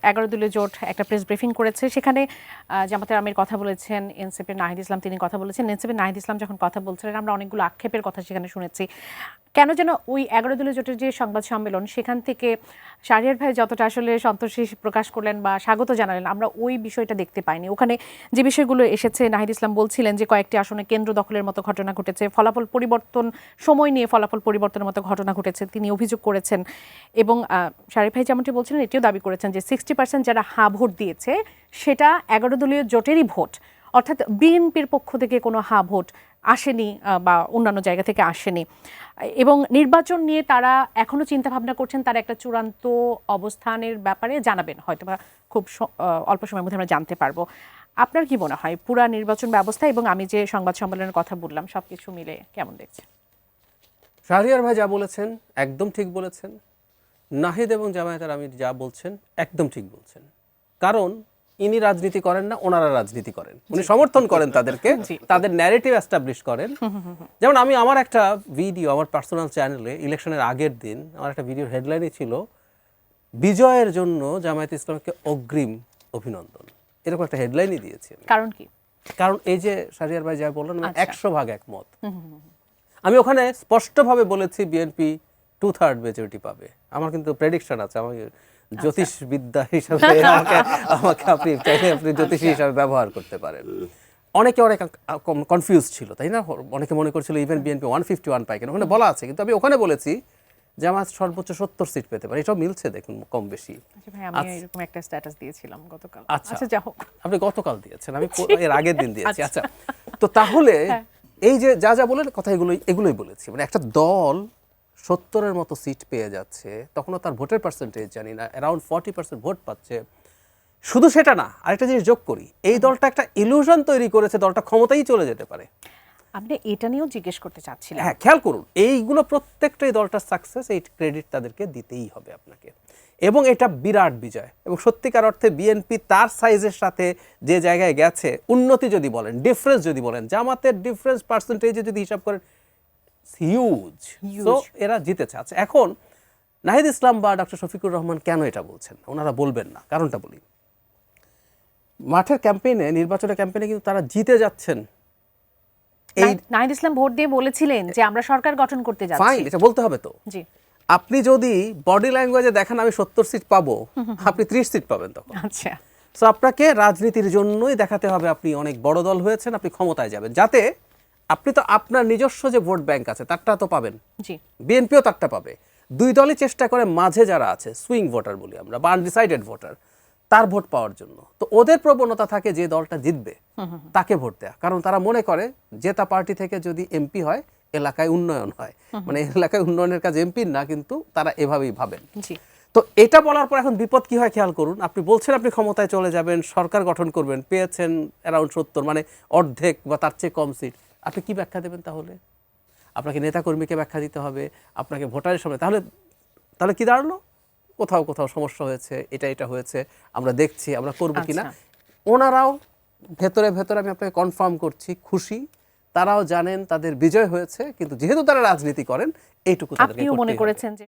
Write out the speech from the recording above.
11 দলীয় জোট একটা প্রেস ব্রিফিং করেছে। সেখানে জামাতের আমির কথা বলেছেন, এনসিপির নাহিদ ইসলাম তিনি কথা বলেছেন। এনসিপির নাহিদ ইসলাম যখন কথা বলছিলেন আমরা অনেকগুলো আক্ষেপের কথা সেখানে শুনেছি। কেন যেন ওই 11 দলীয় জোটের যে সংবাদ সম্মেলন সেখান থেকে শাহরিয়ার ভাই যতটা আসলে সন্তোষী প্রকাশ করলেন বা স্বাগত জানালেন আমরা ওই বিষয়টা দেখতে পাইনি। ওখানে যে বিষয়গুলো এসেছে নাহিদ ইসলাম বলছিলেন যে কয়েকটি আসনে কেন্দ্র দখলের মতো ঘটনা ঘটেছে, ফলাফল পরিবর্তন সময় নিয়ে ফলাফল পরিবর্তনের মতো ঘটনা ঘটেছে তিনি অভিযোগ করেছেন। এবং শাহরিয়ার ভাই যেমনটি বলছিলেন এটিও দাবি করেছেন যে 60% যারা হা ভোট দিয়েছে সেটা 11 দলীয় জোটেরই ভোট, অর্থাৎ বিএনপির পক্ষ থেকে কোনো হা ভোট আসেনি বা অন্যান্য জায়গা থেকে আসেনি। এবং নির্বাচন নিয়ে তারা এখনো চিন্তা ভাবনা করছেন, তারা একটা চূড়ান্ত অবস্থানের ব্যাপারে জানাবেন, হয়তো বা খুব অল্প সময়ের মধ্যে আমরা জানতে পারবো। আপনার কি মনে হয় পুরা নির্বাচন ব্যবস্থা এবং আমি যে সংবাদ সম্মেলনের কথা বললাম সবকিছু মিলে কেমন দেখছেন? শাহরিয়ার ভাই যা বলেছেন একদম ঠিক বলেছেন, নাহিদ এবং জামায়াতের আমির যা বলছেন একদম ঠিক বলছেন। কারণ ইনি রাজনীতি করেন না, ওনারা রাজনীতি করেন, উনি সমর্থন করেন তাদেরকে, তাদের ন্যারেটিভ এস্টাবলিশ করেন। যেমন আমি আমার একটা ভিডিও আমার পার্সোনাল চ্যানেলে ইলেকশনের আগের দিন আমার একটা ভিডিওর হেডলাইনই ছিল বিজয়ের জন্য জামায়াত ইসলামকে অগ্রিম অভিনন্দন, এরকম একটা হেডলাইনই দিয়েছি। কারণ কি? কারণ এই যে শাহরিয়ার ভাই যা বললেন 100% একমত। আমি ওখানে স্পষ্টভাবে বলেছি বিএনপি 2/3 মেজরিটি পাবে। আমার কিন্তু প্রেডিকশন আছে, আমার জ্যোতিষবিদ্যা হিসাবে আমাকে আপনি চাইলে আপনি জ্যোতিষী হিসাবে ব্যবহার করতে পারেন। অনেকে অনেক কনফিউজ ছিল, তাই না? অনেকে মনে করছিল ইভেন বিএনপি 151 পায় কেন, ওখানে বলা আছে। কিন্তু আমি ওখানে বলেছি যে আমার সর্বোচ্চ 70 সিট পেতে পারে, এটাও মিলছে দেখুন কম বেশি। আমি এরকম একটা স্ট্যাটাস দিয়েছিলাম গতকাল। আচ্ছা যা হোক, আপনি গতকাল দিয়েছেন, আমি এর আগের দিন দিয়েছি। আচ্ছা, তো তাহলে এই যে যা যা বলেন কথা এগুলোই বলেছি। মানে একটা দল 70-এর মতো সিট পেয়ে যাচ্ছে, তখনও তার ভোটের পার্সেন্টেজ জানি না, অ্যারাউন্ড 40% ভোট পাচ্ছে। শুধু সেটা না, আরেকটা জিনিস যোগ করি, এই দলটা একটা ইলুশন তৈরি করেছে দলটা ক্ষমতায় চলে যেতে পারে। আপনি এটা নিয়েও জিজ্ঞেস করতে চাচ্ছিলেন? হ্যাঁ, খেয়াল করুন, এইগুলো প্রত্যেকটাই দলটার সাকসেস, এই ক্রেডিট তাদেরকে দিতেই হবে আপনাকে। এবং এটা বিরাট বিজয়, এবং সত্যিকার অর্থে বিএনপি তার সাইজের সাথে যে জায়গায় গেছে, উন্নতি যদি বলেন, ডিফারেন্স যদি বলেন, জামাতের ডিফারেন্স পার্সেন্টেজে যদি হিসাব করেন হিউজ। সো এরা জিতেছে। আচ্ছা, এখন নাহিদ ইসলাম বা ডক্টর শফিকুর রহমান কেন এটা বলছেন? ওনারা বলবেন না, কারণটা বলি। মাঠের ক্যাম্পেইনে, নির্বাচনের ক্যাম্পেইনে কিন্তু তারা জিতে যাচ্ছেন। নাহিদ ইসলাম ভোট দিয়ে বলেছিলেন যে আমরা সরকার গঠন করতে যাচ্ছি। ফাইন, এটা বলতে হবে তো। জি, আপনি যদি বডি ল্যাঙ্গুয়েজে দেখেন আমি 70 সিট পাবো, আপনি 30 সিট পাবেন তখন। আচ্ছা, সো আপনাকে রাজনীতির জন্যই দেখাতে হবে আপনি অনেক বড় দল হয়েছেন, আপনি ক্ষমতায় যাবেন, যাতে আপনি তো আপনার নিজস্ব যে ভোট ব্যাংক আছে তারটা তো পাবেন, জি, বিএনপিও তারটা পাবে। দুই দলই চেষ্টা করে মাঝে যারা আছে সুইং ভোটার বলি আমরা, বা আনডিসাইডেড ভোটার, তার ভোট পাওয়ার জন্য। তো ওদের প্রবণতা থাকে যে দলটা জিতবে তাকে ভোট দেয়া, কারণ তারা মনে করে জেতা পার্টি থেকে যদি এমপি হয় এলাকায় উন্নয়ন হয়। মানে এলাকায় উন্নয়নের কাজ এমপির না, কিন্তু তারা এভাবেই ভাবেন। তো এটা বলার পর এখন বিপদ কি হয় খেয়াল করুন। আপনি বলছেন আপনি ক্ষমতায় চলে যাবেন, সরকার গঠন করবেন, পেয়েছেন অ্যারাউন্ড 70, মানে অর্ধেক বা তার চেয়ে কম সিট। আপনি কি ব্যাখ্যা দেবেন তাহলে? আপনাকে নেতাকর্মীকে ব্যাখ্যা দিতে হবে, আপনাকে ভোটারের সামনে। তাহলে কি দাঁড়ালো? কোথাও কোথাও সমস্যা হয়েছে, এটা হয়েছে, আমরা দেখছি, আমরা করবো কিনা। ওনারাও ভেতরে ভেতরে, আমি আপনাকে কনফার্ম করছি, খুশি। তারাও জানেন তাদের বিজয় হয়েছে, কিন্তু যেহেতু তারা রাজনীতি করেন এইটুকু তাদেরকে করতেই হবে। আপনিও মনে করেছেন যে